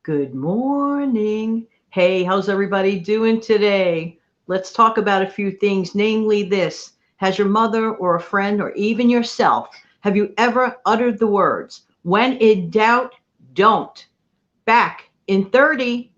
Good morning. Hey, how's everybody doing today? Let's talk about a few things, namely this. Has your mother or a friend or even yourself, have you ever uttered the words, when in doubt, don't? Back in 30.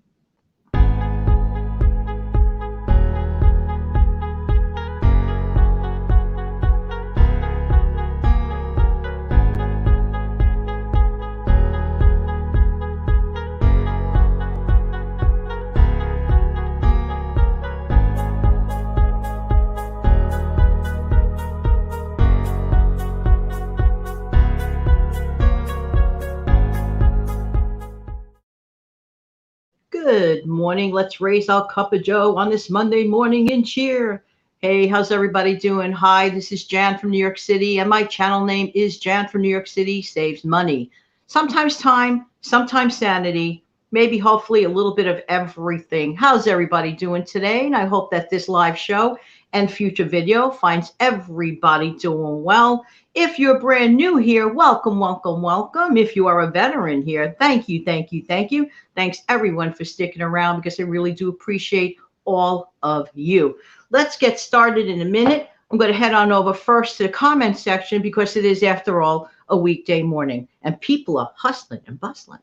Good morning. Let's raise our cup of joe on this Monday morning and cheer. Hey, how's everybody doing? Hi, this is Jan from New York City, and my channel name is Jan from New York City Saves Money. Sometimes time, sometimes sanity, maybe hopefully a little bit of everything. How's everybody doing today? And I hope that this live show and future video finds everybody doing well. If you're brand new here, welcome, welcome, welcome. If you are a veteran here, thank you, thank you, thank you. Thanks everyone for sticking around because I really do appreciate all of you. Let's get started in a minute. I'm going to head on over first to the comment section because it is, after all, a weekday morning and people are hustling and bustling.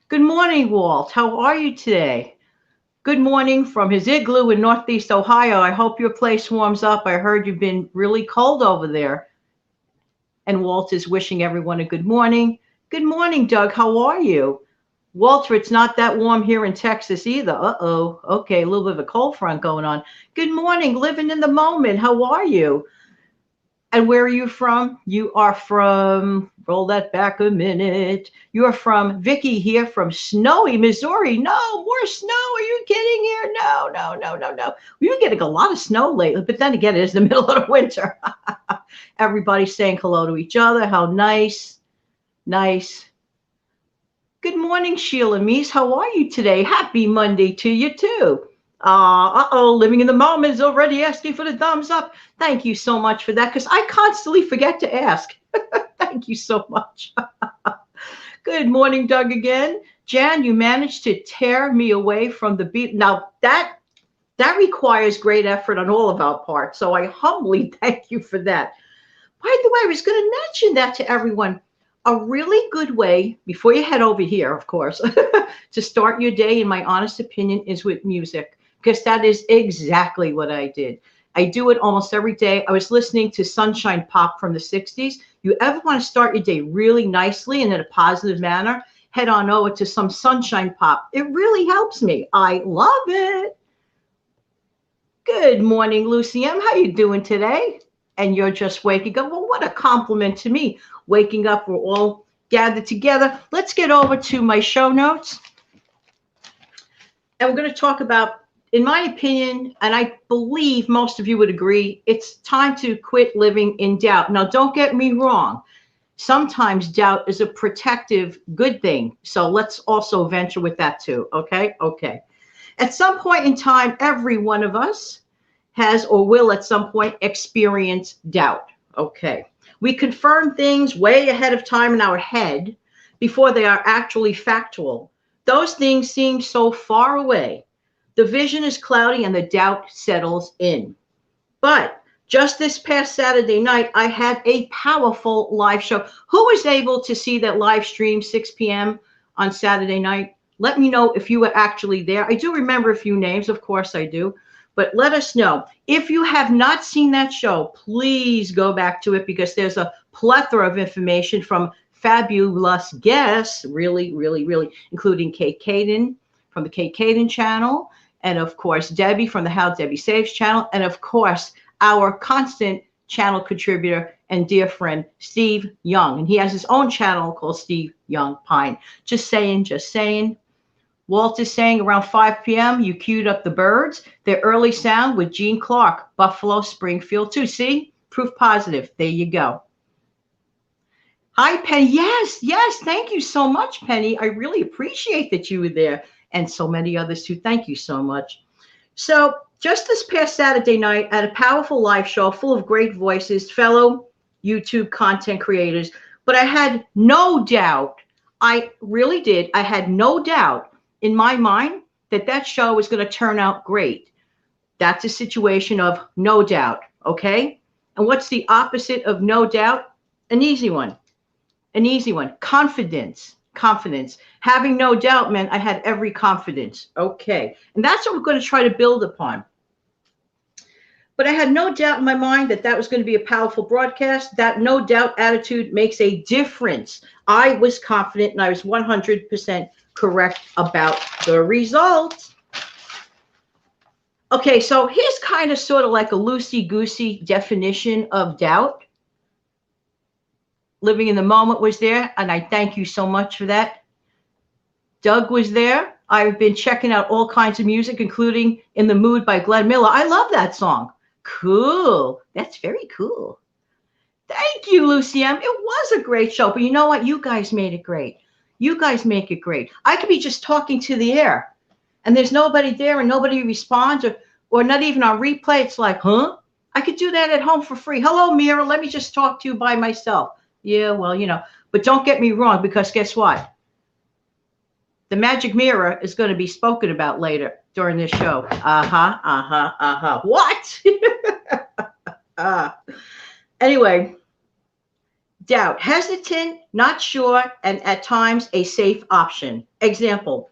Good morning, Walt. How are you today? Good morning from his igloo in Northeast Ohio. I hope your place warms up. I heard you've been really cold over there. And Walt is wishing everyone a good morning. Good morning, Doug. How are you? Walter, it's not that warm here in Texas either. Uh-oh. Okay, a little bit of a cold front going on. Good morning, living in the moment. How are you? And where are you from? You are from, roll that back a minute. You are from Vicky here from snowy Missouri. No, more snow. Are you kidding here? No, no, no, no, no. We've been getting a lot of snow lately, but then again, it is the middle of the winter. Everybody's saying hello to each other. How nice. Nice. Good morning, Sheila Meese. How are you today? Happy Monday to you, too. Living in the moment is already asking for the thumbs up. Thank you so much for that, because I constantly forget to ask. Thank you so much. Good morning, Doug, again. Jan, you managed to tear me away from the beat. Now, that requires great effort on all of our parts, so I humbly thank you for that. By the way, I was going to mention that to everyone. A really good way, before you head over here, of course, to start your day, in my honest opinion, is with music, because that is exactly what I did. I do it almost every day. I was listening to Sunshine Pop from the 60s. You ever want to start your day really nicely and in a positive manner, head on over to some Sunshine Pop. It really helps me. I love it. Good morning, Lucy M. How you doing today? And you're just waking up. Well, what a compliment to me. Waking up, we're all gathered together. Let's get over to my show notes. And we're going to talk about, in my opinion, and I believe most of you would agree, it's time to quit living in doubt. Now, don't get me wrong. Sometimes doubt is a protective good thing. So let's also venture with that too. Okay? Okay. At some point in time, every one of us has or will at some point experience doubt. Okay. We confirm things way ahead of time in our head before they are actually factual. Those things seem so far away. The vision is cloudy and the doubt settles in. But just this past Saturday night, I had a powerful live show. Who was able to see that live stream 6 p.m. on Saturday night? Let me know if you were actually there. I do remember a few names. Of course I do. But let us know. If you have not seen that show, please go back to it, because there's a plethora of information from fabulous guests, really, really, really, including Kate Caden from the Kate Caden channel, and of course, Debbie from the How Debbie Saves channel, and of course, our constant channel contributor and dear friend, Steve Young. And he has his own channel called Steve Young Pine. Just saying, just saying. Walt is saying around 5 p.m., you queued up the Birds, their early sound with Gene Clark, Buffalo Springfield too. See? Proof positive. There you go. Hi, Penny. Yes, yes. Thank you so much, Penny. I really appreciate that you were there, and so many others too. Thank you so much. So just this past Saturday night at a powerful live show full of great voices, fellow YouTube content creators, but I had no doubt. I really did. I had no doubt in my mind that that show was going to turn out great. That's a situation of no doubt. Okay. And what's the opposite of no doubt? An easy one. An easy one. Confidence. Confidence. Having no doubt meant I had every confidence. Okay. And that's what we're going to try to build upon. But I had no doubt in my mind that that was going to be a powerful broadcast. That no doubt attitude makes a difference. I was confident and I was 100% correct about the results. Okay, so here's kind of sort of like a loosey-goosey definition of doubt. Living in the moment was there, and I thank you so much for that. Doug was there. I've been checking out all kinds of music, including In the Mood by Glenn Miller. I love that song. Cool. That's very cool. Thank you, Lucy M. It was a great show, but you know what? You guys made it great. You guys make it great. I could be just talking to the air, and there's nobody there, and nobody responds, or not even on replay. It's like, huh? I could do that at home for free. Hello, Mira. Let me just talk to you by myself. Yeah, well, you know, but don't get me wrong, because guess what? The magic mirror is going to be spoken about later during this show. What? Anyway, doubt, hesitant, not sure, and at times a safe option. Example,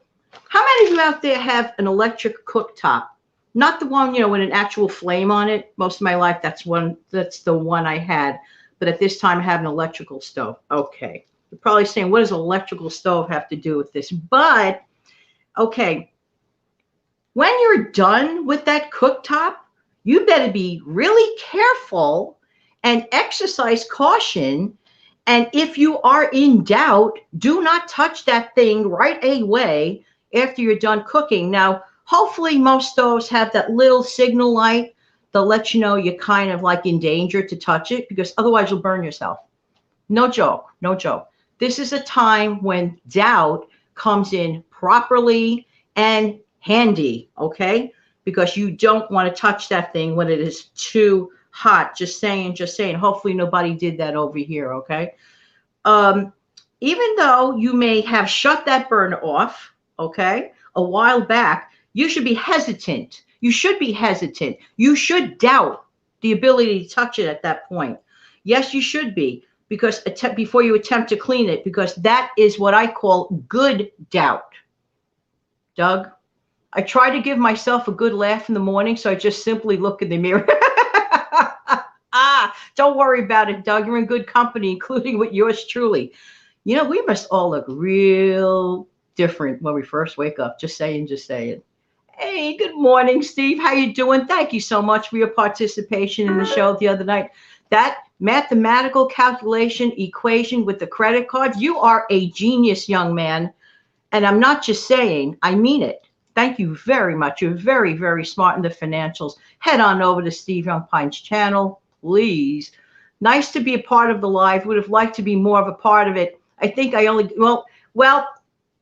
how many of you out there have an electric cooktop? Not the one, you know, with an actual flame on it. Most of my life, that's the one I had. But at this time, I have an electrical stove. Okay. You're probably saying, what does an electrical stove have to do with this? But, okay, when you're done with that cooktop, you better be really careful and exercise caution. And if you are in doubt, do not touch that thing right away after you're done cooking. Now, hopefully most stoves have that little signal light that'll let you know you're kind of like in danger to touch it, because otherwise you'll burn yourself. No joke, no joke. This is a time when doubt comes in properly and handy, okay? Because you don't want to touch that thing when it is too hot. Just saying, just saying. Hopefully nobody did that over here, okay? Even though you may have shut that burner off, okay, a while back, you should be hesitant. You should be hesitant. You should doubt the ability to touch it at that point. Yes, you should be, because before you attempt to clean it, because that is what I call good doubt. Doug, I try to give myself a good laugh in the morning, so I just simply look in the mirror. Don't worry about it, Doug. You're in good company, including with yours truly. You know, we must all look real different when we first wake up. Just saying, just saying. Hey, good morning, Steve. How you doing? Thank you so much for your participation in the show the other night. That mathematical calculation equation with the credit cards, you are a genius, young man. And I'm not just saying, I mean it. Thank you very much. You're very, very smart in the financials. Head on over to Steve Young Pine's channel, please. Nice to be a part of the live. Would have liked to be more of a part of it. I think I only, well,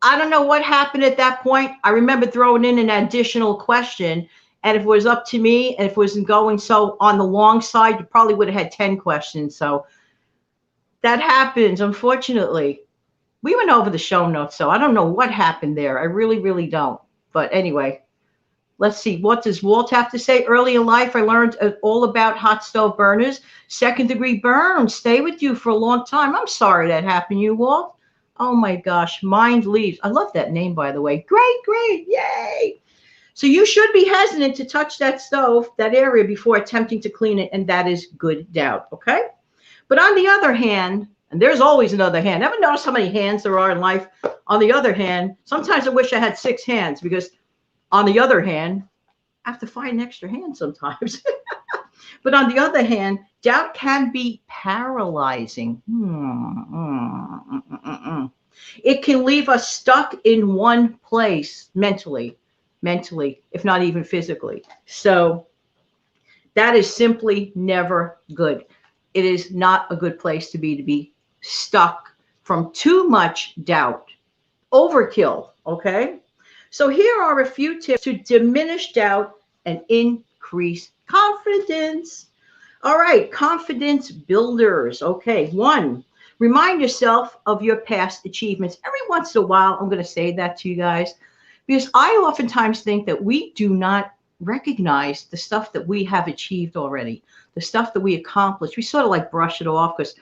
I don't know what happened at that point. I remember throwing in an additional question, and if it was up to me, and if it wasn't going so on the long side, you probably would have had 10 questions. So that happens, unfortunately. We went over the show notes, so I don't know what happened there. I really, really don't. But anyway, let's see. What does Walt have to say? Early in life, I learned all about hot stove burners. Second-degree burns stay with you for a long time. I'm sorry that happened to you, Walt. Oh my gosh, Mind Leaves. I love that name, by the way. Great, great, yay. So you should be hesitant to touch that stove, that area, before attempting to clean it, and that is good doubt, okay? But on the other hand, and there's always another hand. Ever notice how many hands there are in life? On the other hand, sometimes I wish I had 6 hands, because on the other hand, I have to find an extra hand sometimes. But on the other hand, doubt can be paralyzing. It can leave us stuck in one place mentally, if not even physically. So that is simply never good. It is not a good place to be stuck from too much doubt. Overkill, okay? So here are a few tips to diminish doubt and increase confidence. All right, confidence builders. Okay, one, remind yourself of your past achievements. Every once in a while, I'm going to say that to you guys because I oftentimes think that we do not recognize the stuff that we have achieved already, the stuff that we accomplished. We sort of like brush it off because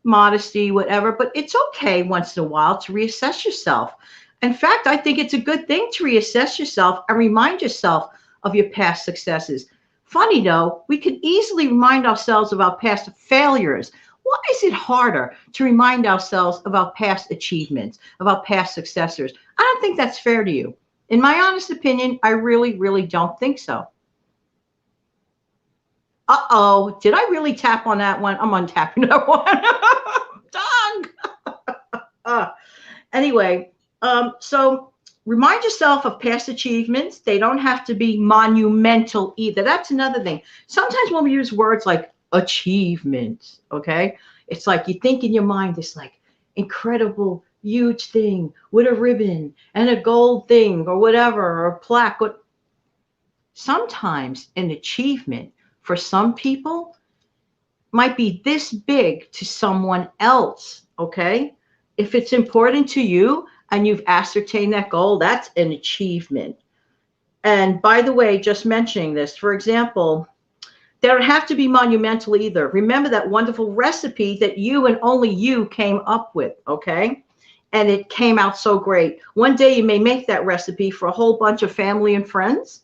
modesty, whatever, but it's okay once in a while to reassess yourself. In fact, I think it's a good thing to reassess yourself and remind yourself of your past successes. Funny though, we can easily remind ourselves of our past failures. Why is it harder to remind ourselves of our past achievements, of our past successors? I don't think that's fair to you. In my honest opinion, I really, really don't think so. Uh-oh, did I really tap on that one? I'm untapping that one. Done. Anyway, so remind yourself of past achievements. They don't have to be monumental either. That's another thing. Sometimes when we use words like achievements, okay, it's like you think in your mind this like incredible, huge thing with a ribbon and a gold thing or whatever, or a plaque. Sometimes an achievement for some people might be this big to someone else, okay? If it's important to you and you've ascertained that goal, that's an achievement. And by the way, just mentioning this, for example, they don't have to be monumental either. Remember that wonderful recipe that you and only you came up with, okay? And it came out so great. One day you may make that recipe for a whole bunch of family and friends.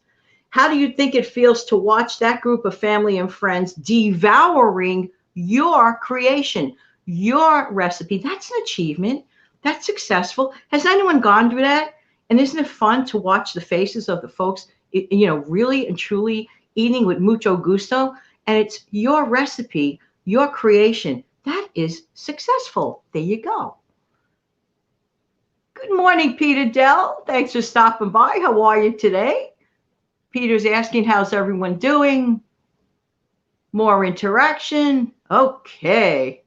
How do you think it feels to watch that group of family and friends devouring your creation, your recipe? That's an achievement. That's successful. Has anyone gone through that? And isn't it fun to watch the faces of the folks, really and truly eating with mucho gusto? And it's your recipe, your creation. That is successful. There you go. Good morning, Peter Dell. Thanks for stopping by. How are you today? Peter's asking, how's everyone doing? More interaction. Okay.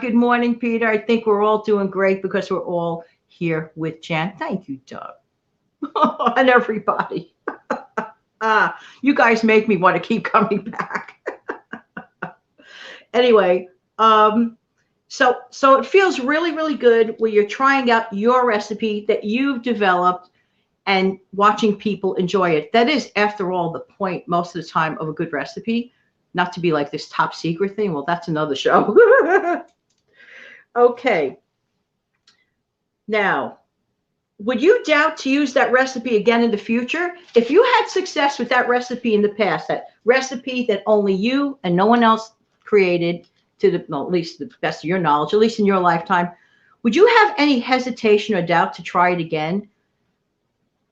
Good morning, Peter. I think we're all doing great because we're all here with Jan. Thank you, Doug. And everybody. You guys make me want to keep coming back. Anyway, so it feels really, really good where you're trying out your recipe that you've developed and watching people enjoy it. That is, after all, the point most of the time of a good recipe, not to be like this top secret thing. Well, that's another show. Okay. Now, would you doubt to use that recipe again in the future? If you had success with that recipe in the past, that recipe that only you and no one else created to the, well, at least the best of your knowledge, at least in your lifetime, would you have any hesitation or doubt to try it again?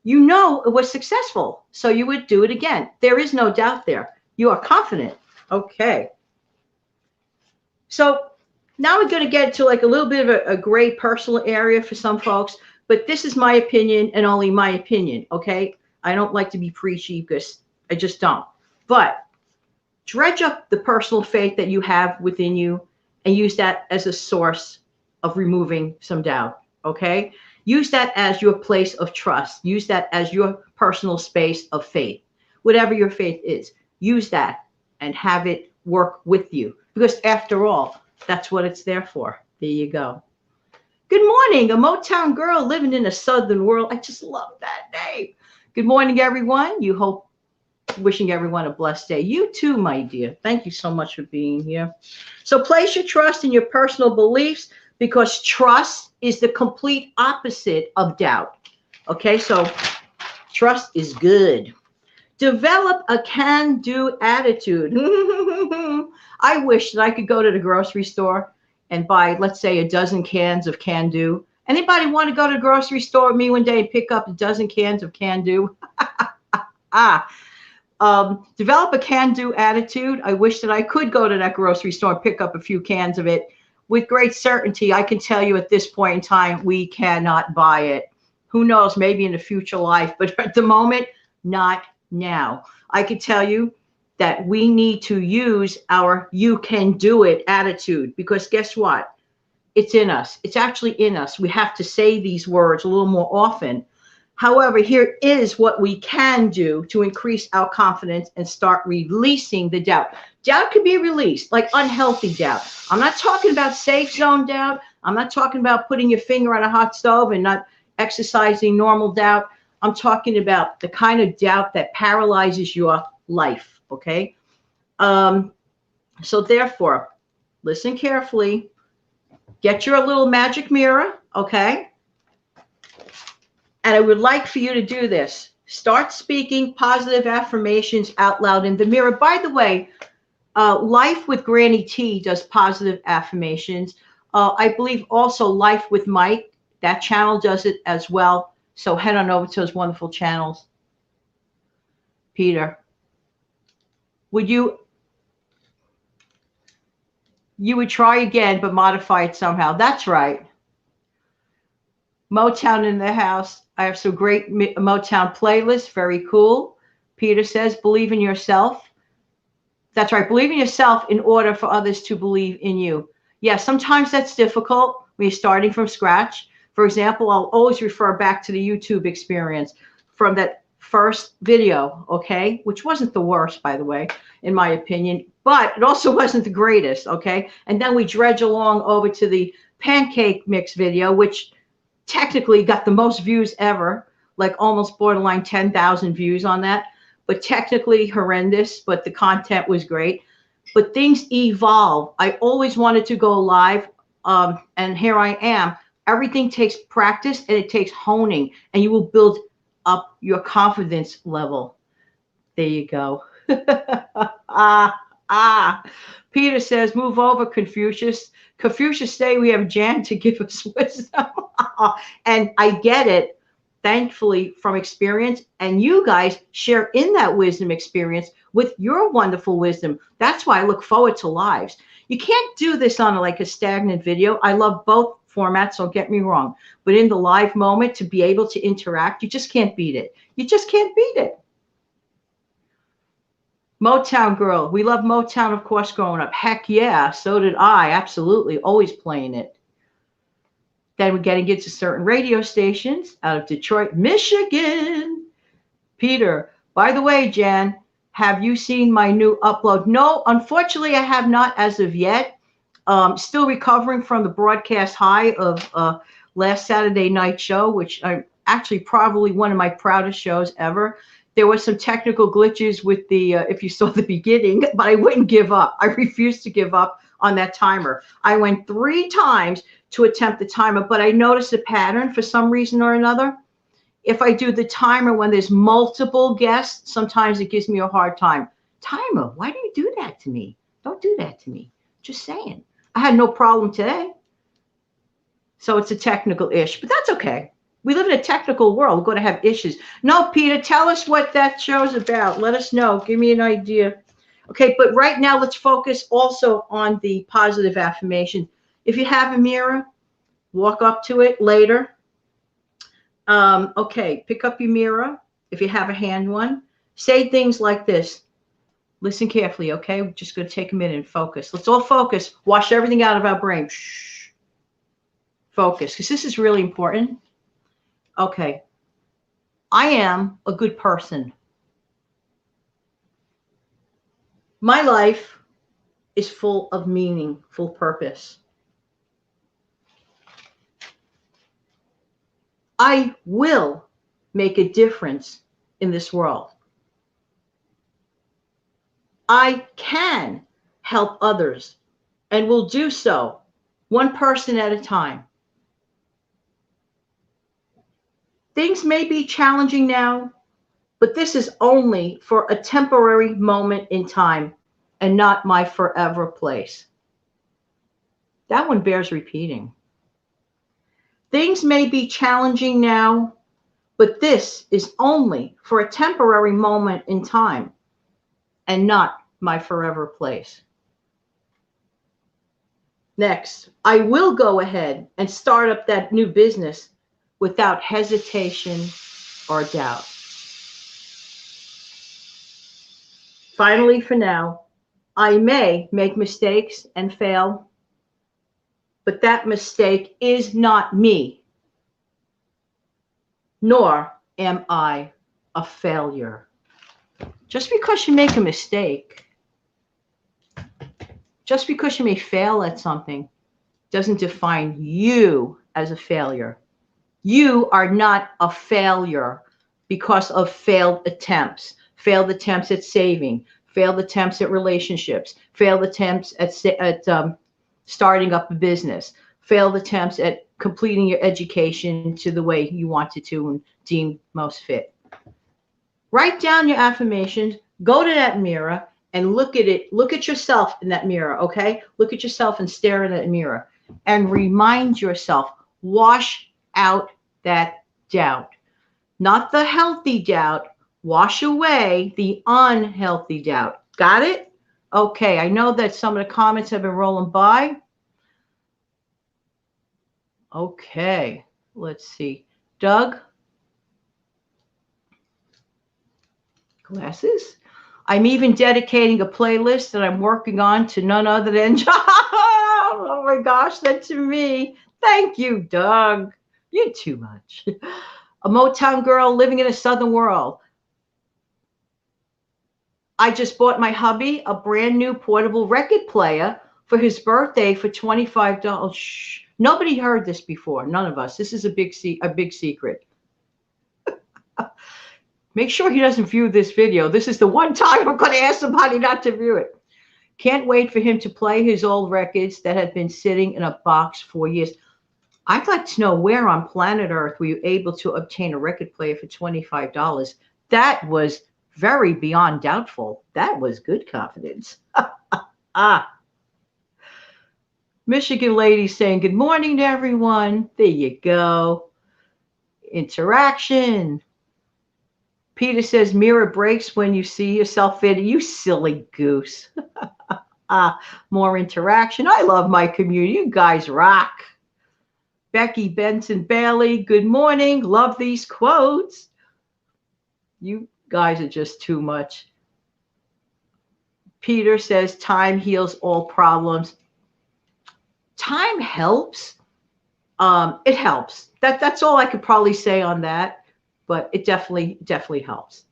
You know it was successful, so you would do it again. There is no doubt there. You are confident. Okay. So now we're going to get to like a little bit of a gray personal area for some folks, but this is my opinion and only my opinion, okay? I don't like to be preachy because I just don't. But dredge up the personal faith that you have within you and use that as a source of removing some doubt, okay? Use that as your place of trust. Use that as your personal space of faith. Whatever your faith is, use that and have it work with you. Because after all, that's what it's there for. There you go. Good morning, a Motown girl living in a southern world. I just love that name. Good morning, everyone. Wishing everyone a blessed day. You too, my dear. Thank you so much for being here. So place your trust in your personal beliefs, because trust is the complete opposite of doubt. Okay, so trust is good. Develop a can-do attitude. I wish that I could go to the grocery store and buy, let's say, a dozen cans of can-do. Anybody want to go to the grocery store with me one day and pick up a dozen cans of can-do? Develop a can-do attitude. I wish that I could go to that grocery store and pick up a few cans of it. With great certainty, I can tell you at this point in time, we cannot buy it. Who knows, maybe in a future life, but at the moment, not now. I can tell you that we need to use our you can do it attitude, because guess what? It's in us. It's actually in us. We have to say these words a little more often. However, here is what we can do to increase our confidence and start releasing the doubt. Doubt can be released, like unhealthy doubt. I'm not talking about safe zone doubt. I'm not talking about putting your finger on a hot stove and not exercising normal doubt. I'm talking about the kind of doubt that paralyzes your life, okay? So therefore, listen carefully. Get your little magic mirror, okay? And I would like for you to do this. Start speaking positive affirmations out loud in the mirror. By the way, Life with Granny T does positive affirmations. I believe also Life with Mike, that channel does it as well. So head on over to those wonderful channels. Peter, you would try again, but modify it somehow. That's right. Motown in the house. I have some great Motown playlists. Very cool. Peter says, believe in yourself. That's right. Believe in yourself in order for others to believe in you. Yeah, sometimes that's difficult when you're starting from scratch. For example, I'll always refer back to the YouTube experience from that first video, okay, which wasn't the worst, by the way, in my opinion, but it also wasn't the greatest, okay? And then we dredge along over to the pancake mix video, which technically got the most views ever, like almost borderline 10,000 views on that, but technically horrendous, but the content was great. But things evolve. I always wanted to go live, and here I am. Everything takes practice and it takes honing, and you will build up your confidence level. There you go. Peter says, move over, Confucius. Confucius, stay. We have Jan to give us wisdom. And I get it, thankfully, from experience. And you guys share in that wisdom experience with your wonderful wisdom. That's why I look forward to lives. You can't do this on like a stagnant video. I love both formats, don't get me wrong. But in the live moment, to be able to interact, you just can't beat it. You just can't beat it. Motown girl. We love Motown, of course, growing up. Heck yeah, so did I. Absolutely. Always playing it. Then we're getting into certain radio stations out of Detroit, Michigan. Peter, by the way, Jan, have you seen my new upload? No, unfortunately, I have not as of yet. Still recovering from the broadcast high of last Saturday night show, which I actually probably one of my proudest shows ever. There were some technical glitches with the, if you saw the beginning, but I wouldn't give up. I refused to give up on that timer. I went 3 times to attempt the timer, but I noticed a pattern for some reason or another. If I do the timer when there's multiple guests, sometimes it gives me a hard time. Timer, why do you do that to me? Don't do that to me. Just saying. I had no problem today. So it's a technical issue, but that's okay. We live in a technical world. We're going to have issues. No, Peter, tell us what that show's about. Let us know. Give me an idea. Okay, but right now let's focus also on the positive affirmation. If you have a mirror, walk up to it later. Okay, pick up your mirror. If you have a hand one, say things like this. Listen carefully, okay? We're just going to take a minute and focus. Let's all focus. Wash everything out of our brain. Shh. Focus, because this is really important. Okay. I am a good person. My life is full of meaning, full purpose. I will make a difference in this world. I can help others and will do so one person at a time. Things may be challenging now, but this is only for a temporary moment in time and not my forever place. That one bears repeating. Things may be challenging now, but this is only for a temporary moment in time and not my forever place. Next, I will go ahead and start up that new business without hesitation or doubt. Finally, for now, I may make mistakes and fail, but that mistake is not me, nor am I a failure? Just because you make a mistake, just because you may fail at something, doesn't define you as a failure. You are not a failure because of failed attempts at saving, failed attempts at relationships, failed attempts at starting up a business, failed attempts at completing your education to the way you wanted to and deemed most fit. Write down your affirmations, go to that mirror and look at it. Look at yourself in that mirror, okay? Look at yourself and stare in that mirror and remind yourself, wash out that doubt. Not the healthy doubt, wash away the unhealthy doubt. Got it? Okay, I know that some of the comments have been rolling by. Okay, let's see. Doug? Glasses? I'm even dedicating a playlist that I'm working on to none other than oh my gosh, that's to me. Thank you, Doug. You're too much. A Motown girl living in a southern world. I just bought my hubby a brand new portable record player for his birthday for $25. Shh. Nobody heard this before. None of us. This is a big secret. Make sure he doesn't view this video. This is the one time I'm going to ask somebody not to view it. Can't wait for him to play his old records that had been sitting in a box for years. I'd like to know where on planet Earth were you able to obtain a record player for $25? That was very beyond doubtful. That was good confidence. Michigan lady saying good morning to everyone. There you go. Interaction. Peter says mirror breaks when you see yourself in it. You silly goose. More interaction. I love my community. You guys rock. Becky Benson Bailey, good morning. Love these quotes. You guys are just too much. Peter says time heals all problems. Time helps. It helps. That's all I could probably say on that. But it definitely helps.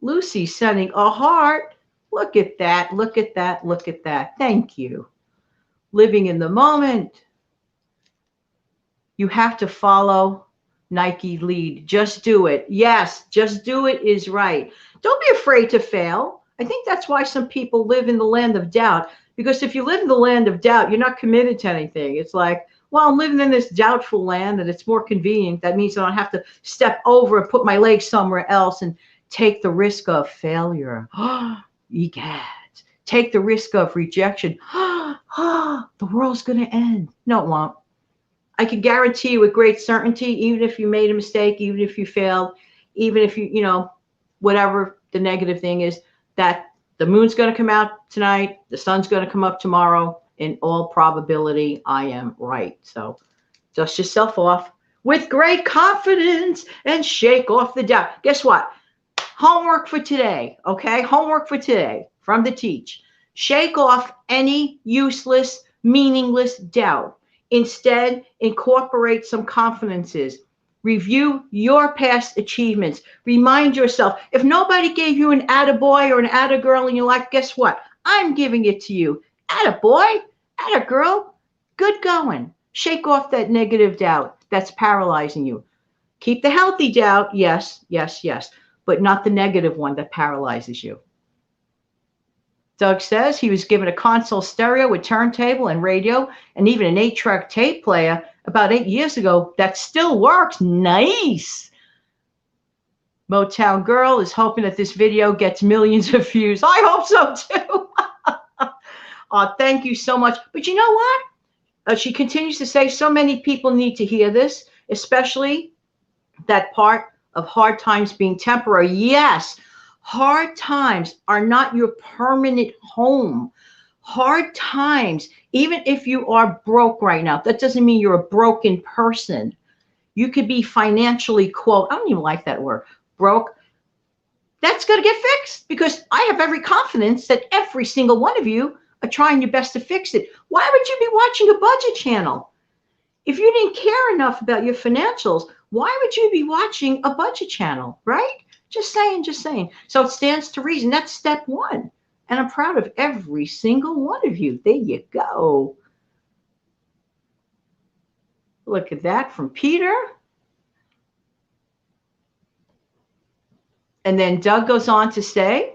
Lucy sending a heart. Look at that. Look at that. Look at that. Thank you. Living in the moment. You have to follow Nike lead. Just do it. Yes, just do it is right. Don't be afraid to fail. I think that's why some people live in the land of doubt. Because if you live in the land of doubt, you're not committed to anything. It's like, well, I'm living in this doubtful land and it's more convenient. That means I don't have to step over and put my legs somewhere else and take the risk of failure. Egad. Take the risk of rejection. The world's going to end. No, it won't. I can guarantee you with great certainty, even if you made a mistake, even if you failed, even if you whatever the negative thing is, that the moon's going to come out tonight, the sun's going to come up tomorrow. In all probability, I am right. So dust yourself off with great confidence and shake off the doubt. Guess what? Homework for today, okay? Homework for today from the Teach. Shake off any useless, meaningless doubt. Instead, incorporate some confidences. Review your past achievements. Remind yourself, if nobody gave you an attaboy or an attagirl in your life, guess what? I'm giving it to you. Attaboy, attagirl, good going. Shake off that negative doubt that's paralyzing you. Keep the healthy doubt, yes, yes, yes, but not the negative one that paralyzes you. Doug says he was given a console stereo with turntable and radio and even an 8-track tape player about 8 years ago that still works. Nice. Motown Girl is hoping that this video gets millions of views. I hope so too. Thank you so much. But you know what? She continues to say so many people need to hear this, especially that part of hard times being temporary. Yes, hard times are not your permanent home. Hard times, even if you are broke right now, that doesn't mean you're a broken person. You could be financially, quote, I don't even like that word, broke. That's going to get fixed because I have every confidence that every single one of you are trying your best to fix it. Why would you be watching a budget channel? If you didn't care enough about your financials, why would you be watching a budget channel, right? Just saying, just saying. So it stands to reason. That's step one. And I'm proud of every single one of you. There you go. Look at that from Peter. And then Doug goes on to say,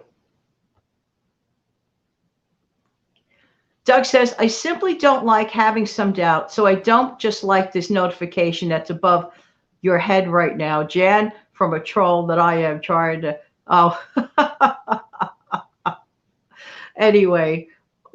Doug says, I simply don't like having some doubt, so I don't just like this notification that's above your head right now. Jan, from a troll that I am trying to, oh. Anyway,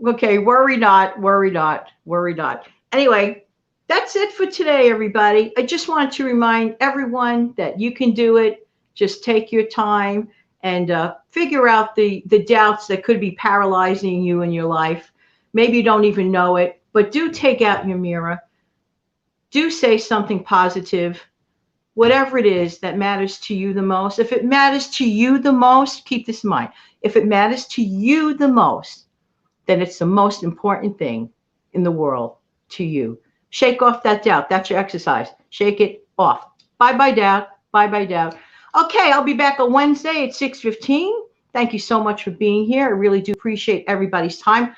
okay, worry not, worry not, worry not. Anyway, that's it for today, everybody. I just wanted to remind everyone that you can do it. Just take your time and figure out the doubts that could be paralyzing you in your life. Maybe you don't even know it, but do take out your mirror. Do say something positive, whatever it is that matters to you the most. If it matters to you the most, keep this in mind. If it matters to you the most, then it's the most important thing in the world to you. Shake off that doubt. That's your exercise. Shake it off. Bye-bye doubt. Bye-bye doubt. Okay, I'll be back on Wednesday at 6:15. Thank you so much for being here. I really do appreciate everybody's time.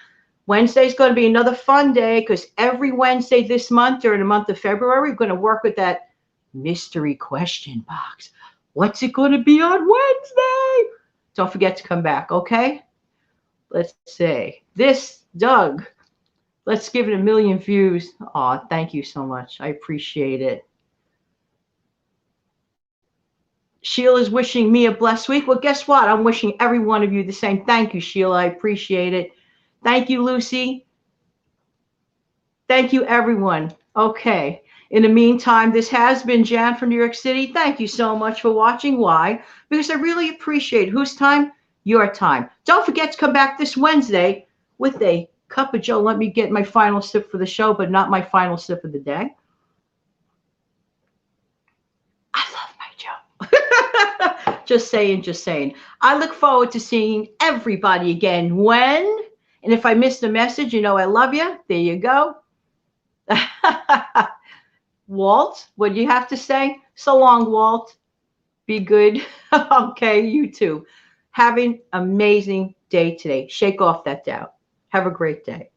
Wednesday is going to be another fun day because every Wednesday this month, during the month of February, we're going to work with that mystery question box. What's it going to be on Wednesday? Don't forget to come back, okay? Let's see. This, Doug, let's give it 1 million views. Aw, thank you so much. I appreciate it. Sheila's wishing me a blessed week. Well, guess what? I'm wishing every one of you the same. Thank you, Sheila. I appreciate it. Thank you, Lucy. Thank you, everyone. Okay. In the meantime, this has been Jan from New York City. Thank you so much for watching. Why? Because I really appreciate whose time? Your time. Don't forget to come back this Wednesday with a cup of Joe. Let me get my final sip for the show, but not my final sip of the day. I love my Joe. Just saying, just saying. I look forward to seeing everybody again when, and if I missed a message, you know I love you. There you go. Walt, what do you have to say? So long, Walt. Be good. Okay, you too. Have an amazing day today. Shake off that doubt. Have a great day.